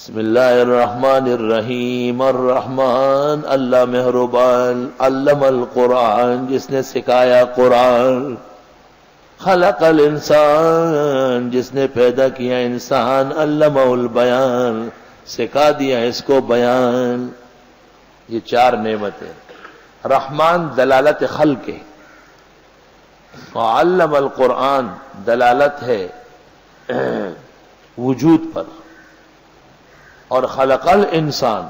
بسم اللہ الرحمن الرحیم۔ الرحمن اللہ مہربان، علم القرآن جس نے سکھایا قرآن، خلق الانسان جس نے پیدا کیا انسان، علمہ البیان سکھا دیا اس کو بیان۔ یہ چار نعمتیں۔ رحمان دلالت خلق ہے، وعلم القرآن دلالت ہے وجود پر، اور خلق الانسان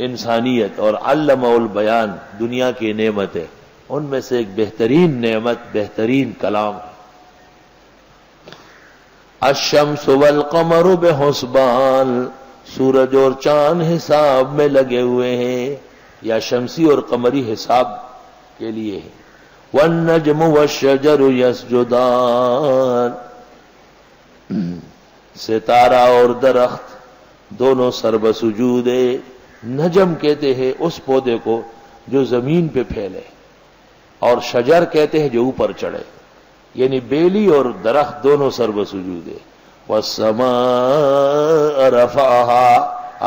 انسانیت، اور علمہ البیان دنیا کی نعمت ہے۔ ان میں سے ایک بہترین نعمت، بہترین کلام ہے۔ الشمس والقمر بحسبان، سورج اور چاند حساب میں لگے ہوئے ہیں، یا شمسی اور قمری حساب کے لیے ہے۔ والنجم والشجر یسجدان، ستارہ اور درخت دونوں سر بسجود ہے۔ نجم کہتے ہیں اس پودے کو جو زمین پہ پھیلے، اور شجر کہتے ہیں جو اوپر چڑھے، یعنی بیلی اور درخت دونوں سر بسجود ہے۔ والسماء رفعها،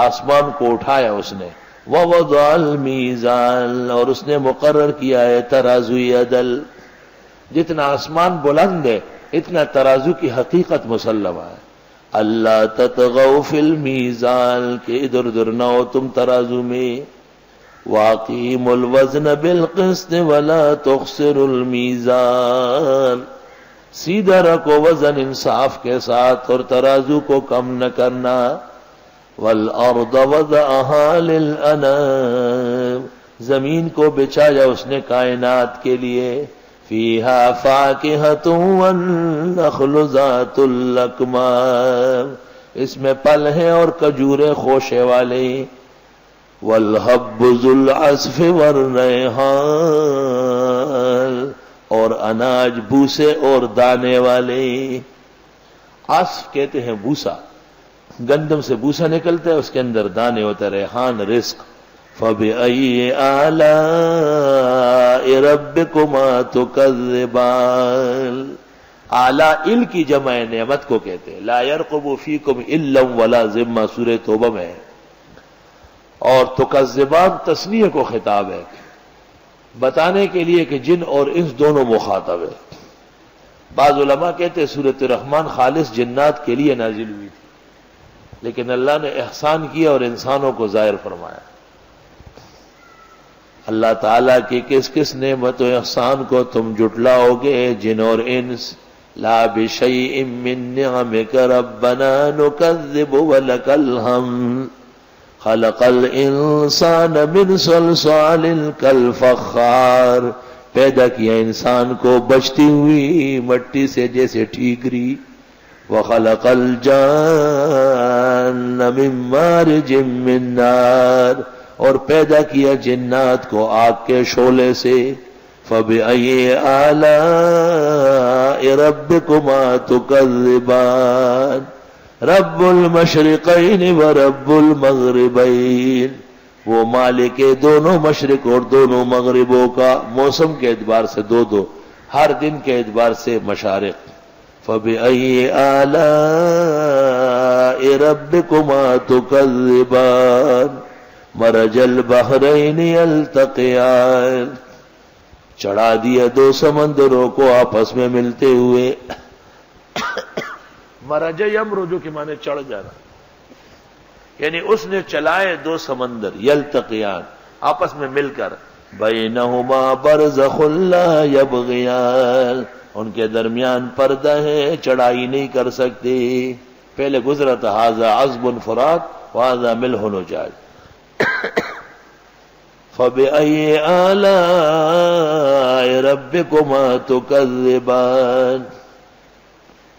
آسمان کو اٹھایا اس نے۔ ووضع المیزان، اور اس نے مقرر کیا ہے ترازوی عدل۔ جتنا آسمان بلند ہے اتنا ترازو کی حقیقت مسلمہ ہے۔ اللہ تطغوا فی المیزان، کہ ادھر ادھر نہ ہو تم ترازو میں۔ واقیموا الوزن بالقسط ولا تخسروا المیزان، سیدھا رکھو وزن انصاف کے ساتھ اور ترازو کو کم نہ کرنا۔ والارض وضعها للانام، زمین کو بچھایا اس نے کائنات کے لیے۔ فیہا فاکہۃ والنخل ذات الاکمام، اس میں پھل ہیں اور کھجورے خوشے والے۔ والحب ذو العصف والریحان، اور اناج بوسے اور دانے والے۔ عصف کہتے ہیں بوسا، گندم سے بوسا نکلتا ہے، اس کے اندر دانے ہوتے، ریحان رزق۔ فَبِأَيِّ آلَاءِ رَبِّكُمَا تُكَذِّبَانِ، اعلیٰ ال کی جمع نعمت کو کہتے ہیں۔ لا يرقب فیکم الا ولا ذمہ، سورہ توبہ میں ہے۔ اور تکذبان تثنیہ کو خطاب ہے، بتانے کے لیے کہ جن اور انس دونوں مخاطب ہے۔ بعض علماء کہتے ہیں سورۃ الرحمن خالص جنات کے لیے نازل ہوئی تھی، لیکن اللہ نے احسان کیا اور انسانوں کو ظاہر فرمایا۔ اللہ تعالیٰ کی کس کس نعمت و احسان کو تم جھٹلاؤ گے جن اور انس؟ لا بشیء من نعمک ربنا نکذب ولک الحمد، خلق الانسان من صلصال کالفخار، پیدا کیا انسان کو بچتی ہوئی مٹی سے جیسے ٹھیکری۔ وخلق الجان من مارج من نار، اور پیدا کیا جنات کو آگ کے شعلے سے۔ فَبِأَيِّ آلَاءِ رَبِّكُمَا تُكَذِّبَانِ، رب المشرقین ورب المغربین، وہ مالک دونوں مشرق اور دونوں مغربوں کا، موسم کے اعتبار سے دو دو، ہر دن کے اعتبار سے مشارق۔ فَبِأَيِّ آلَاءِ رَبِّكُمَا تُكَذِّبَانِ، مرج البحرین یلتقیان، چڑھا دیا دو سمندروں کو آپس میں ملتے ہوئے۔ مرج یمرج کے معنی چڑھ جانا، یعنی اس نے چلائے دو سمندر، یلتقیان آپس میں مل کر۔ بینہما برزخ لا یبغیان، ان کے درمیان پردہ ہے، چڑھائی نہیں کر سکتے۔ پہلے گزرا تھا ھذا عذب فرات وھذا ملح اجاج۔ فَبِأَيِّ آلَاءِ رَبِّكُمَا تُكَذِّبَانِ،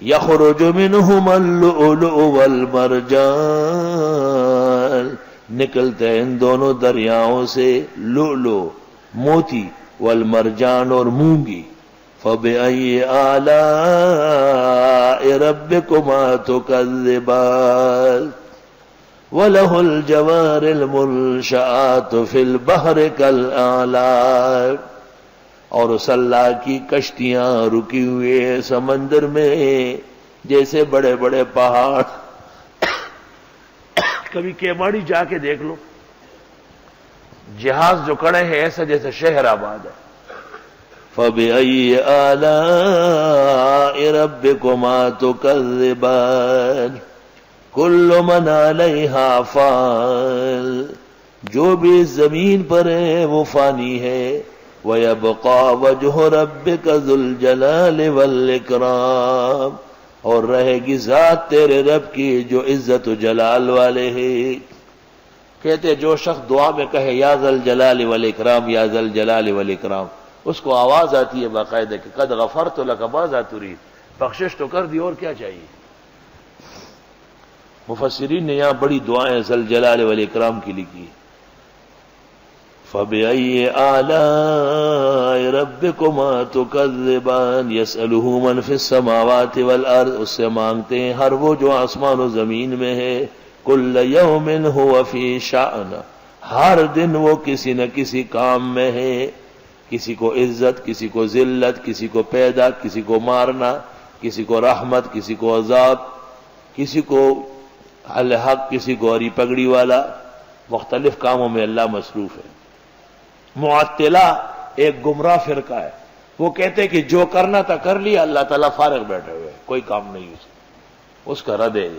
يَخْرُجُ مِنْهُمَا اللُّؤْلُؤُ وَالْمَرْجَانُ، نکلتے ہیں ان دونوں دریاؤں سے لؤلؤ موتی، والمرجان اور مونگی۔ فَبِأَيِّ آلَاءِ رَبِّكُمَا تُكَذِّبَانِ، وَلَهُ الْجَوَارِ الْمُنشَآتُ فِي الْبَحْرِ كَالْأَعْلَامِ، اور اس اللہ کی کشتیاں رکی ہوئے سمندر میں جیسے بڑے بڑے پہاڑ۔ کبھی کیماڑی جا کے دیکھ لو، جہاز جو کڑے ہیں ایسا جیسے شہر آباد ہے. فَبِأَيِّ آلَاءِ رَبِّكُمَا تُكَذِّبَانِ كُلُّ مَنْ عَلَيْهَا فَانٍ، جو بھی اس زمین پر ہے وہ فانی ہے. وَيَبْقَى وَجْهُ رَبِّكَ ذُو الْجَلَالِ وَالْإِكْرَامِ، اور رہے گی ذات تیرے رب کی جو عزت و جلال والے ہیں. کہتے جو شخص دعا میں کہے یا ذا الجلال والاکرام یا ذا الجلال والاکرام، اس کو آواز آتی ہے باقاعدہ کہ قد غفرت لک ماذا تريد، بخشش تو کر دی اور کیا چاہیے. مفسرین نے یہاں بڑی دعائیں ذا الجلال والاکرام کی لکھی. فَبِأَيِّ آلَاءِ رَبِّكُمَا تُكَذِّبَانِ يَسْأَلُهُ مَنْ فِي السَّمَاوَاتِ وَالْأَرْضِ، اس سے مانگتے ہیں ہر وہ جو آسمان و زمین میں ہے. كُلَّ يَوْمٍ هُوَ فِي شَأْنٍ، ہر دن وہ کسی نہ کسی کام میں ہے. کسی کو عزت، کسی کو ذلت، کسی کو پیدا، کسی کو مارنا، کسی کو رحمت، کسی کو عذاب، کسی کو الحق، کسی کو ہری پگڑی والا. مختلف کاموں میں اللہ مصروف ہے. معطلہ ایک گمراہ فرقہ ہے، وہ کہتے کہ جو کرنا تھا کر لیا، اللہ تعالیٰ فارغ بیٹھے ہوئے، کوئی کام نہیں اس کا رد ہے.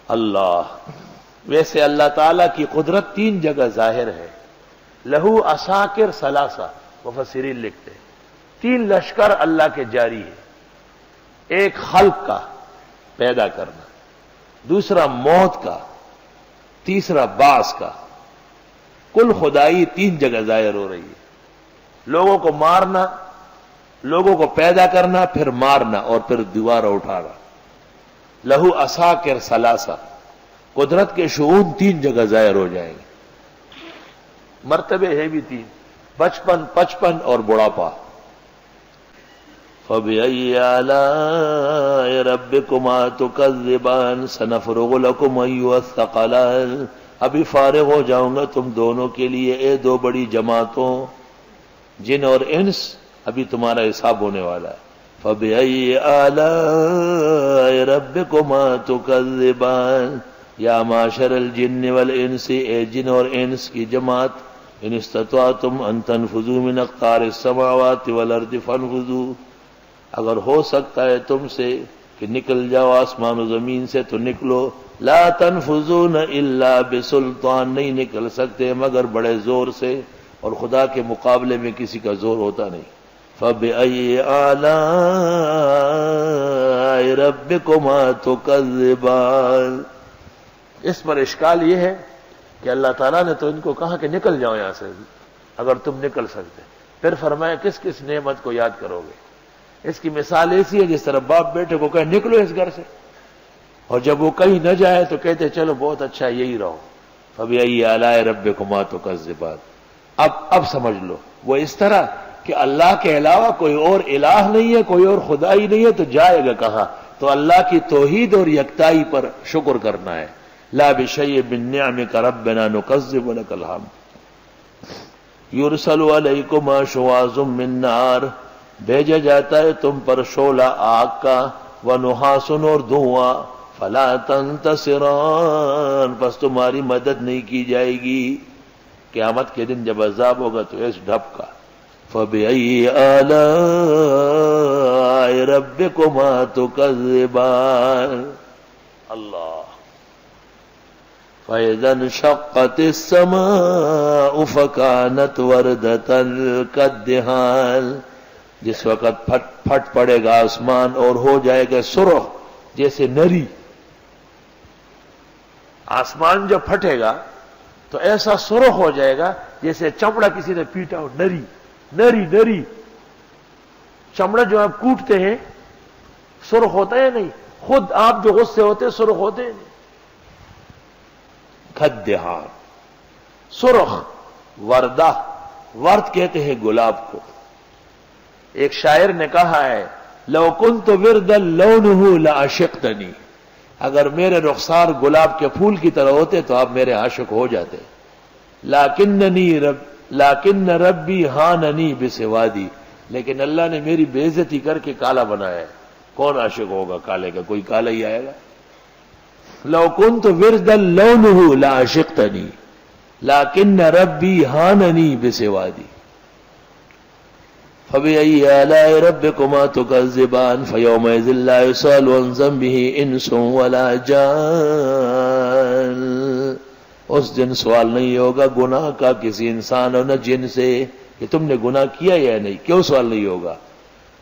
اللہ، ویسے اللہ تعالیٰ کی قدرت تین جگہ ظاہر ہے. لہو عساکر ثلاثہ، مفسرین لکھتے ہیں تین لشکر اللہ کے جاری ہے. ایک خلق کا، پیدا کرنا، دوسرا موت کا، تیسرا بعث کا. کل خدائی تین جگہ ظاہر ہو رہی ہے. لوگوں کو مارنا، لوگوں کو پیدا کرنا، پھر مارنا اور پھر دوبارہ اٹھانا. لہو عساکر ثلاثہ، قدرت کے شؤون تین جگہ ظاہر ہو جائیں گے. مرتبے ہے بھی تین، 55 اور بڑھاپا. فَبِأَيِّ آلَاءِ رَبِّكُمَا تُكَذِّبَانِ سَنَفْرُغُ لَكُمْ أَيُّهَ الثَّقَلَانِ، ابھی فارغ ہو جاؤں گا تم دونوں کے لیے اے دو بڑی جماعتوں، جن اور انس. ابھی تمہارا حساب ہونے والا ہے. فَبِأَيِّ آلَاءِ رَبِّكُمَا تُكَذِّبَانِ یا معشر الجن والانس، اے جن اور انس کی جماعت، ان استطعتم ان تنفذوا من اقطار السماوات والارض فانفذوا، اگر ہو سکتا ہے تم سے کہ نکل جاؤ آسمان و زمین سے تو نکلو. لا تنفذون الا بسلطان، نہیں نکل سکتے مگر بڑے زور سے، اور خدا کے مقابلے میں کسی کا زور ہوتا نہیں. فَبِأَيِّ آلَاءِ رَبِّكُمَا تُكَذِّبَانِ. اس پر اشکال یہ ہے کہ اللہ تعالیٰ نے تو ان کو کہا کہ نکل جاؤ یہاں سے اگر تم نکل سکتے، پھر فرمایا کس کس نعمت کو یاد کرو گے. اس کی مثال ایسی ہے جس طرح باپ بیٹے کو کہے نکلو اس گھر سے، اور جب وہ کہیں نہ جائے تو کہتے چلو بہت اچھا یہی رہو. فَبِأَيِّ آلَاءِ رَبِّكُمَا تُكَذِّبَانِ. اب سمجھ لو، وہ اس طرح کہ اللہ کے علاوہ کوئی اور الہ نہیں ہے، کوئی اور خدا ہی نہیں ہے، تو جائے گا کہاں؟ تو اللہ کی توحید اور یکتائی پر شکر کرنا ہے. لا بشیء من نعمک ربنا نکذب لک الحمد. یرسل علیکما شواظ من نار، بھیجا جاتا ہے تم پر شعلہ آگ کا، ونحاس اور دھواں، فلا تنتصران، پس تمہاری مدد نہیں کی جائے گی. قیامت کے دن جب عذاب ہوگا تو اس ڈھپ کا. فَبِأَيِّ آلَاءِ رَبِّكُمَا تُكَذِّبَانِ. اللہ. فَإِذَا انشَقَّتِ السَّمَاءُ فَكَانَتْ وَرْدَةً كَالدِّهَانِ، جس وقت پھٹ پڑے گا آسمان اور ہو جائے گا سرخ جیسے نری. آسمان جب پھٹے گا تو ایسا سرخ ہو جائے گا جیسے چمڑا کسی نے پیٹا ہو. نری نری نری چمڑا جو آپ کوٹتے ہیں سرخ ہوتا ہے نہیں، خود آپ جو غصے ہوتے سرخ ہوتے ہیں. کھدہان، سرخ. وردہ، ورد کہتے ہیں گلاب کو. ایک شاعر نے کہا ہے لو کنت وردا لونہ لعشقتنی، اگر میرے رخسار گلاب کے پھول کی طرح ہوتے تو آپ میرے عاشق ہو جاتے. لیکن ربی ہاننی بسوادی، لیکن اللہ نے میری بے عزتی کر کے کالا بنایا ہے. کون عاشق ہوگا کالے کا؟ کوئی کالا ہی آئے گا. لو كنت وردا لونه لعشقتني لكن ربي هانني بسوادي فبأي آلاء ربكما تكذبان فيومئذ لا يسأل عن ذنبه انس ولا جان. اس دن سوال نہیں ہوگا گناہ کا کسی انسان اور نہ جن سے کہ تم نے گناہ کیا یا نہیں. کیوں سوال نہیں ہوگا؟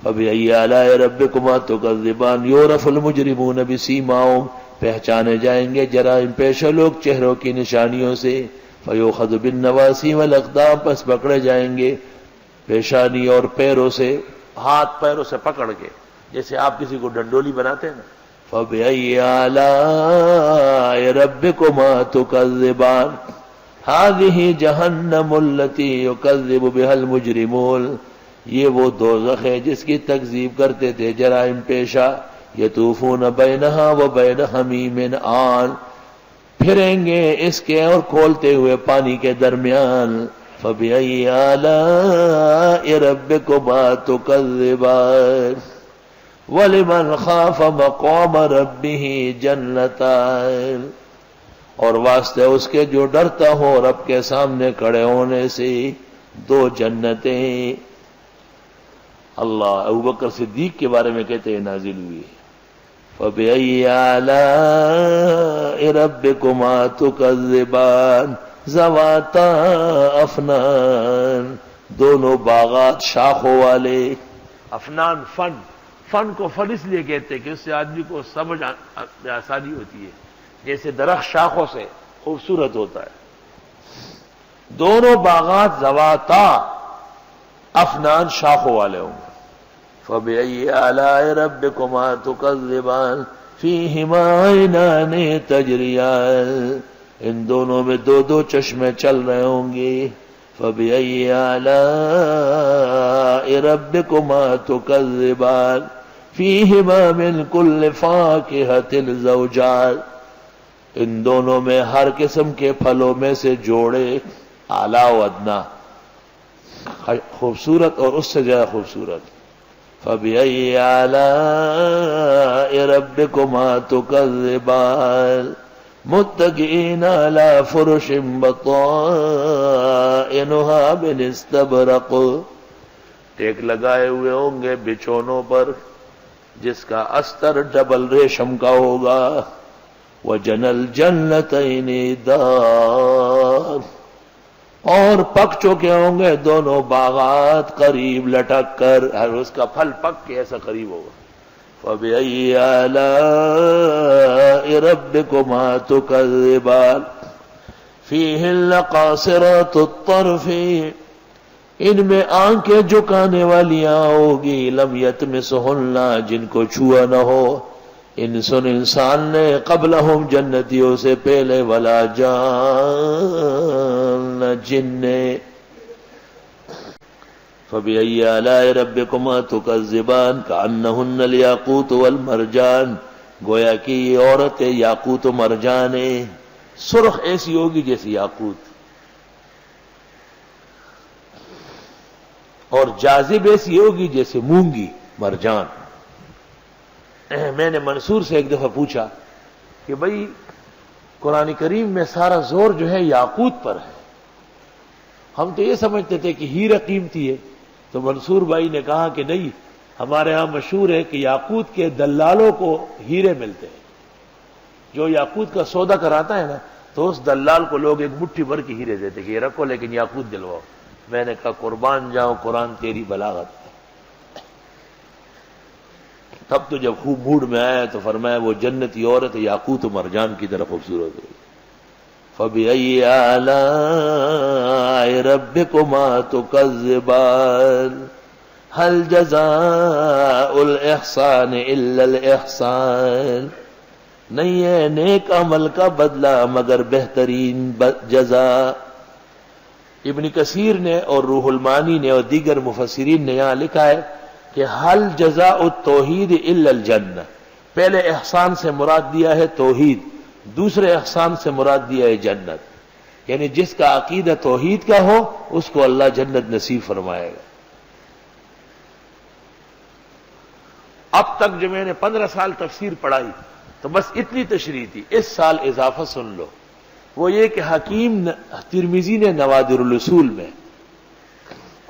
فبأي آلاء ربكما تكذبان يعرف المجرمون بسيماهم پہچانے جائیں گے جرائم پیشہ لوگ چہروں کی نشانیوں سے. فیؤخذ بالنواصی والاقدام پس پکڑے جائیں گے پیشانی اور پیروں سے, ہاتھ پیروں سے پکڑ کے, جیسے آپ کسی کو ڈنڈولی بناتے ہیں نا. فبأي آلاء ربكما تكذبان هذه جہنم التي يكذب بها المجرمون. یہ وہ دوزخ ہے جس کی تکذیب کرتے تھے جرائم پیشہ. یطوفون بینہا و بین حمیم آن, پھریں گے اس کے اور کھولتے ہوئے پانی کے درمیان. فبأي آلاء ربكما تكذبان ولمن خاف مقام ربه جنتان. اور واسطے اس کے جو ڈرتا ہو رب کے سامنے کھڑے ہونے سے دو جنتیں. اللہ ابوبکر صدیق کے بارے میں کہتے ہیں نازل ہوئی. فبأي آلاء ربكما تكذبان ذواتا افنان, دونوں باغات شاخوں والے. افنان فن کو فن اس لیے کہتے ہیں کہ اس سے آدمی کو سمجھ آسانی ہوتی ہے, جیسے درخت شاخوں سے خوبصورت ہوتا ہے. دونوں باغات ذواتا افنان شاخوں والے ہوں گے. فبأي آلاء ربكما تكذبان فيهما عينان تجريان, ان دونوں میں دو دو چشمے چل رہے ہوں گے. فبأي آلاء ربكما تكذبان فيهما من كل فاكهة زوجان, ان دونوں میں ہر قسم کے پھلوں میں سے جوڑے, اعلیٰ و ادنا, خوبصورت اور اس سے زیادہ خوبصورت. فبأي آلاء ربكما تكذبان متكئين على فرش بطائنها من استبرق, ٹیک لگائے ہوئے ہوں گے بچھونوں پر جس کا استر ڈبل ریشم کا ہوگا. وجنى الجنتين دان, اور پک چکے ہوں گے دونوں باغات قریب لٹک کر, ہر اس کا پھل پک کے ایسا قریب ہوگا. فبأي آلاء ربكما تكذبان فيهن قاصرات الطرف, ان میں آنکھیں جھکانے والیاں ہوگی. لم يطمثهن, جن کو چھوا نہ ہو انسان نے قبلہم جنتیوں سے پہلے, ولا جان جن نے. فبأي آلاء ربكما تكذبان كأنهن الياقوت والمرجان, گویا کہ یہ عورتیں یاقوت و مرجان ہیں. سرخ ایسی ہوگی جیسے یاقوت, اور جاذب ایسی ہوگی جیسے مونگی مرجان. میں نے منصور سے ایک دفعہ پوچھا کہ بھئی قرآن کریم میں سارا زور جو ہے یاقوت پر ہے, ہم تو یہ سمجھتے تھے کہ ہیرا قیمتی ہے. تو منصور بھائی نے کہا کہ نہیں, ہمارے ہاں مشہور ہے کہ یاقوت کے دلالوں کو ہیرے ملتے ہیں. جو یاقوت کا سودا کراتا ہے نا, تو اس دلال کو لوگ ایک مٹھی بھر کے ہیرے دیتے کہ یہ رکھو لیکن یاقوت دلواؤ. میں نے کہا قربان جاؤں قرآن تیری بلاغت. تب تو جب خوب موڈ میں آیا تو فرمایا وہ جنتی عورت یاقوت و مرجان کی طرح خوبصورت ہوئی. فبأي آلاء ربكما تكذبان هل جزاء الإحسان إلا الإحسان, نہیں ہے نیک عمل کا بدلہ مگر بہترین جزا. ابن کثیر نے اور روح المعانی نے اور دیگر مفسرین نے یہاں لکھا ہے کہ حل جزاء التوحید الا الجنہ. پہلے احسان سے مراد دیا ہے توحید, دوسرے احسان سے مراد دیا ہے جنت. یعنی جس کا عقیدہ توحید کا ہو اس کو اللہ جنت نصیب فرمائے گا. اب تک جو میں نے 15 سال تفسیر پڑھائی تو تو بس اتنی تشریح تھی. اس سال اضافہ سن لو، وہ یہ کہ حکیم ترمذی نے نوادر الاصول میں،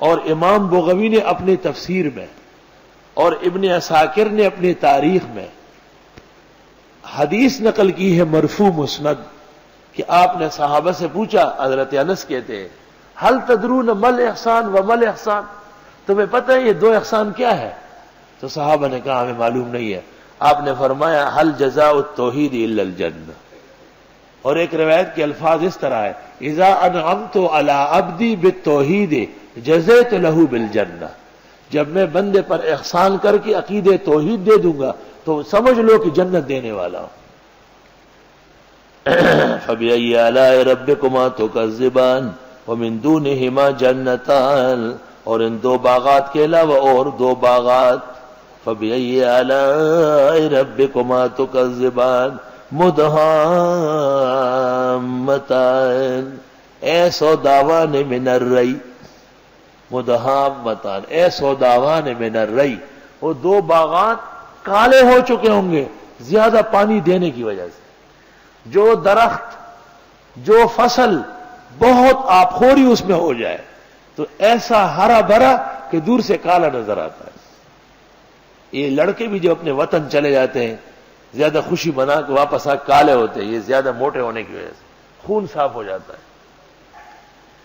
اور امام بغوی نے اپنی تفسیر میں، اور ابن عساکر نے اپنی تاریخ میں حدیث نقل کی ہے مرفوع مسند کہ آپ نے صحابہ سے پوچھا، حضرت انس کہتے ہیں حل تدرون مل احسان و مل احسان، تمہیں پتہ ہے یہ دو احسان کیا ہے؟ تو صحابہ نے کہا ہمیں معلوم نہیں ہے. آپ نے فرمایا حل جزاء التوحید الا الجنہ. اور ایک روایت کے الفاظ اس طرح ہے اذا انعمت علی عبدی بالتوحید جزیت لہ بالجنہ، جب میں بندے پر احسان کر کے عقیدہ توحید دے دوں گا تو سمجھ لو کہ جنت دینے والا ہوں. فبأي آلاء ربكما تكذبان ومن دونهما جنتان، اور ان دو باغات کے علاوہ اور دو باغات. فبأي آلاء ربكما تكذبان مدهامتان اے سوداوان من الری، مدہامتان اے سوداوان من الری، وہ دو باغات کالے ہو چکے ہوں گے زیادہ پانی دینے کی وجہ سے. جو درخت، جو فصل بہت آبخوری اس میں ہو جائے تو ایسا ہرا بھرا کہ دور سے کالا نظر آتا ہے. یہ لڑکے بھی جو اپنے وطن چلے جاتے ہیں زیادہ خوشی منا کے واپس آ کالے ہوتے ہیں، یہ زیادہ موٹے ہونے کی وجہ سے خون صاف ہو جاتا ہے.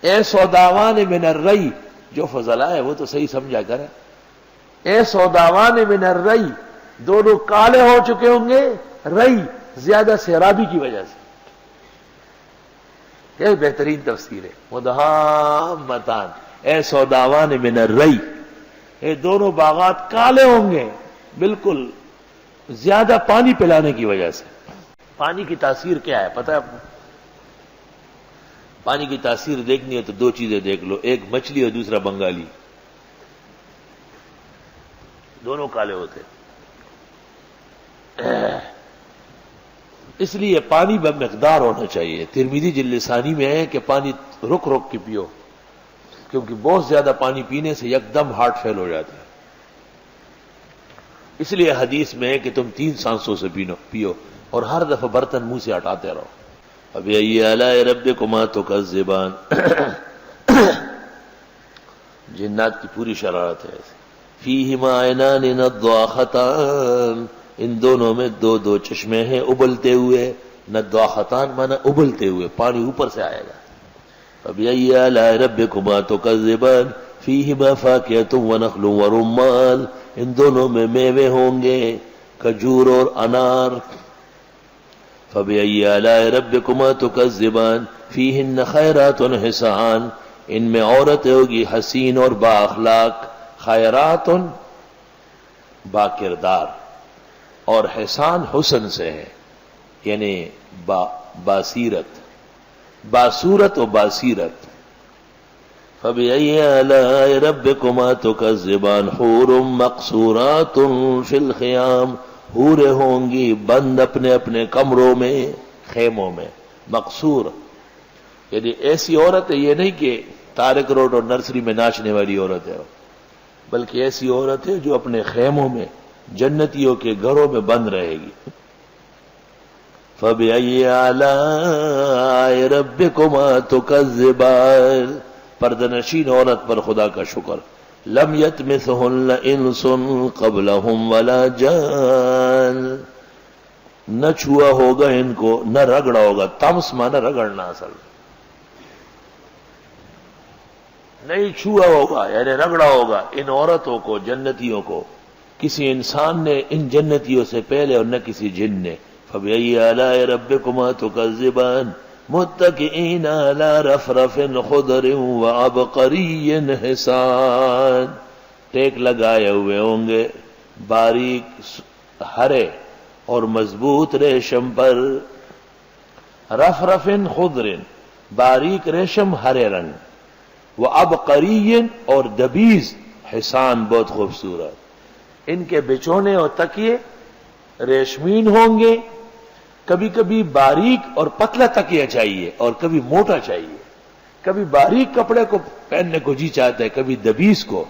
اے سوداوان من الری، جو فضلہ ہے وہ تو صحیح سمجھا کرے. اے سوداوان من الری، دونوں کالے ہو چکے ہوں گے رئی زیادہ سیرابی کی وجہ سے. یہ بہترین تفسیر ہے. مدہامتان اے سوداوان من الری، یہ دونوں باغات کالے ہوں گے بالکل زیادہ پانی پلانے کی وجہ سے. پانی کی تاثیر کیا ہے پتہ ہے آپ کو؟ پانی کی تاثیر دیکھنی ہے تو دو چیزیں دیکھ لو، ایک مچھلی اور دوسرا بنگالی، دونوں کالے ہوتے. اس لیے پانی بمقدار ہونا چاہیے. ترمذی جلد ثانی میں ہے کہ پانی رک رک کے پیو، کیونکہ بہت زیادہ پانی پینے سے یکدم ہارٹ فیل ہو جاتا ہے. اس لیے حدیث میں ہے کہ تم 3 سانسوں سے پیو اور ہر دفعہ برتن منہ سے ہٹاتے رہو. فبأي آلاء ربكما تكذبان. جنات کی پوری شرارت ہے. فیہما عینان نضاختان، ان دونوں میں دو دو چشمے ہیں ابلتے ہوئے. نضاختان مانا ابلتے ہوئے، پانی اوپر سے آئے گا. فبأي آلاء ربكما تكذبان فیہما فاکہۃ ونخل ورمان، ان دونوں میں میوے ہوں گے، کھجور اور انار. فبأي آلاء ربكما تكذبان فيهن خيرات حسان، ان میں عورتیں ہوگی حسین اور با اخلاق. خیرات با کردار، اور حسان حسن سے ہے یعنی باصیرت، باصورت و باصیرت. فبأي آلاء ربكما تكذبان حور مقصورات في الخيام، حوریں ہوں گی بند اپنے اپنے کمروں میں، خیموں میں. مقصور یعنی ایسی عورت ہے، یہ نہیں کہ طارق روڈ اور نرسری میں ناچنے والی عورت ہے، بلکہ ایسی عورت ہے جو اپنے خیموں میں جنتیوں کے گھروں میں بند رہے گی. فبأي آلاء ربكما تكذبان، پردنشین عورت پر خدا کا شکر. لم یطمثہن انس قبلہم ولا جان، نہ چھوا ہوگا ان کو نہ رگڑا ہوگا. تمس مانا رگڑنا، اصل نہیں چھوا ہوگا یعنی رگڑا ہوگا ان عورتوں کو، جنتیوں کو، کسی انسان نے ان جنتیوں سے پہلے اور نہ کسی جن نے. فبأي آلاء ربكما تكذبان متكئين على رفرف خضر وعبقري حسان، ٹیک لگائے ہوئے ہوں گے باریک ہرے اور مضبوط ریشم پر. رفرف خضر، باریک ریشم ہرے رنگ. وعبقري اور دبیز حسان، بہت خوبصورت. ان کے بچونے اور تکیے ریشمین ہوں گے. کبھی کبھی باریک اور پتلا تکیہ چاہیے اور کبھی موٹا چاہیے. کبھی باریک کپڑے کو پہننے کو جی چاہتا ہے، کبھی دبیز کو.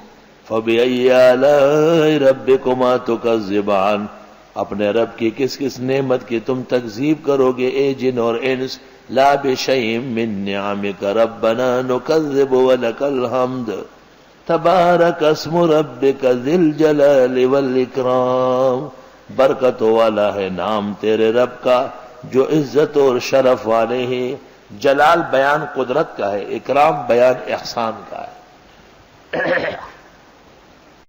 فبأي آلاء ربكما تكذبان، اپنے رب کی کس کس نعمت کی تم تکذیب کرو گے اے جن اور انس؟ لا بشیء من نعمک ربنا نکذب ولک الحمد تبارک اسم ربک ذی الجلال والاکرام، برکت والا ہے نام تیرے رب کا جو عزت اور شرف والے ہیں۔ جلال بیان قدرت کا ہے، اکرام بیان احسان کا ہے۔